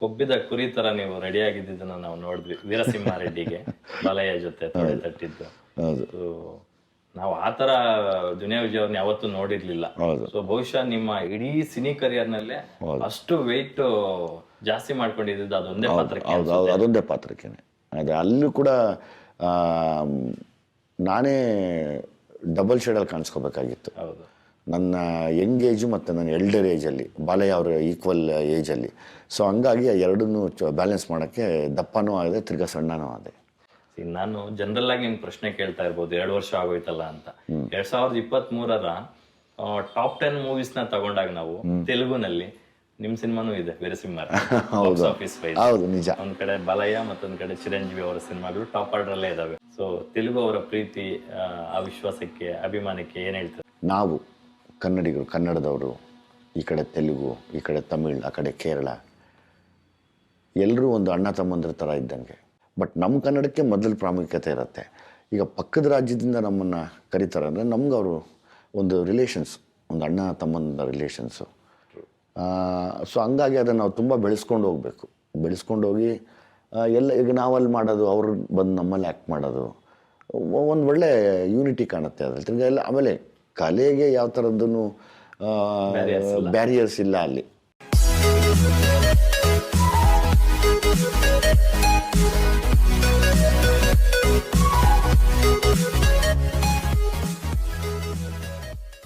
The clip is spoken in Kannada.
ಕೊಬ್ಬಿದ ಕುರಿ ತರ ನೀವು ರೆಡಿ ಆಗಿದ್ದನ್ನ ನಾವು ನೋಡಿದ್ವಿ ವೀರಸಿಂಹಾರೆಡ್ಡಿಗೆ ಬಾಲಯ್ಯ ಜೊತೆ ತೊಡೆ ತಟ್ಟಿದ್ದು. ಹೌದು So, ನಾವು ಆತರ ದುನಿಯಾ ವಿಜಯ್ ಅವ್ರನ್ನ ಯಾವತ್ತೂ ನೋಡಿರ್ಲಿಲ್ಲ. ಹೌದು ಸೊ ಬಹುಶಃ ನಿಮ್ಮ ಇಡೀ ಸಿನಿ ಕರಿಯರ್ ನಲ್ಲೇ ಅಷ್ಟು ವೆಯ್ಟ್ ಜಾಸ್ತಿ ಮಾಡ್ಕೊಂಡಿದ್ದು ಅದೊಂದೇ ಪಾತ್ರಕ್ಕೆ ಹೌದು ಹೌದು ಅದೊಂದೇ ಪಾತ್ರಕ್ಕೇನೆ. ಅದೇ ಅಲ್ಲೂ ಕೂಡ ನಾನೇ ಡಬಲ್ ಶೇಡಲ್ಲಿ ಕಾಣಿಸ್ಕೋಬೇಕಾಗಿತ್ತು. ಹೌದು. ನನ್ನ ಯಂಗ್ ಏಜು ಮತ್ತು ನನ್ನ ಎಲ್ಡರ್ ಏಜಲ್ಲಿ, ಬಾಲಯ್ಯ ಅವರ ಈಕ್ವಲ್ ಏಜಲ್ಲಿ. ಸೊ ಹಂಗಾಗಿ ಆ ಎರಡನ್ನೂ ಬ್ಯಾಲೆನ್ಸ್ ಮಾಡೋಕ್ಕೆ ದಪ್ಪನೂ ಆಗಿದೆ, ತಿರ್ಗಾ ಸಣ್ಣನೂ ಆದೆ. ನಾನು ಜನರಲ್ ಆಗಿ ನಿಮ್ ಪ್ರಶ್ನೆ ಕೇಳ್ತಾ ಇರ್ಬೋದು, 2 ವರ್ಷ ಆಗೋಯ್ತಲ್ಲ ಅಂತ. 2023ರ ಟಾಪ್ 10 ಮೂವೀಸ್ ನ ತಗೊಂಡಾಗ ನಾವು ತೆಲುಗುನಲ್ಲಿ ನಿಮ್ ಸಿನಿಮಾನು ಇದೆ ವೀರಸಿಂಹ. ಆಫೀಸ್ ವೈಸ್ ಹೌದು ನಿಜ. ಒಂದ್ ಕಡೆ ಬಾಲಯ್ಯ ಮತ್ತೊಂದ್ ಕಡೆ ಚಿರಂಜೀವಿ ಅವರ ಸಿನಿಮಾಗಳು ಟಾಪ್ ಆರ್ಡರ್ ಅಲ್ಲೇ ಇದಾವೆ. ಸೊ ತೆಲುಗು ಅವರ ಪ್ರೀತಿ, ಆ ವಿಶ್ವಾಸಕ್ಕೆ, ಅಭಿಮಾನಕ್ಕೆ ಏನ್ ಹೇಳ್ತಾರೆ? ನಾವು ಕನ್ನಡಿಗರು, ಕನ್ನಡದವರು, ಈ ಕಡೆ ತೆಲುಗು, ಈ ಕಡೆ ತಮಿಳ್, ಆ ಕಡೆ ಕೇರಳ, ಎಲ್ಲರೂ ಒಂದು ಅಣ್ಣ ತಮ್ಮಂದ್ರ ಥರ ಇದ್ದಂಗೆ. ಬಟ್ ನಮ್ಮ ಕನ್ನಡಕ್ಕೆ ಮೊದಲು ಪ್ರಾಮುಖ್ಯತೆ ಇರುತ್ತೆ. ಈಗ ಪಕ್ಕದ ರಾಜ್ಯದಿಂದ ನಮ್ಮನ್ನು ಕರೀತಾರೆ ಅಂದರೆ ನಮ್ಗೆ ಅವರು ಒಂದು ರಿಲೇಷನ್ಸ್, ಒಂದು ಅಣ್ಣ ತಮ್ಮನ ರಿಲೇಷನ್ಸು. ಸೊ ಹಂಗಾಗಿ ಅದನ್ನು ನಾವು ತುಂಬ ಬೆಳೆಸ್ಕೊಂಡು ಹೋಗಬೇಕು. ಬೆಳೆಸ್ಕೊಂಡು ಹೋಗಿ ಎಲ್ಲ ಈಗ ನಾವಲ್ಲಿ ಮಾಡೋದು, ಅವ್ರು ಬಂದು ನಮ್ಮಲ್ಲಿ ಆ್ಯಕ್ಟ್ ಮಾಡೋದು, ಒಂದು ಒಳ್ಳೆ ಯೂನಿಟಿ ಕಾಣುತ್ತೆ ಅದರಲ್ಲಿ. ತಿರ್ಗಿ ಎಲ್ಲ ಆಮೇಲೆ ಕಲೆಗೆ ಯಾವ ಥರದ್ದೂ ಬ್ಯಾರಿಯರ್ಸ್ ಇಲ್ಲ ಅಲ್ಲಿ.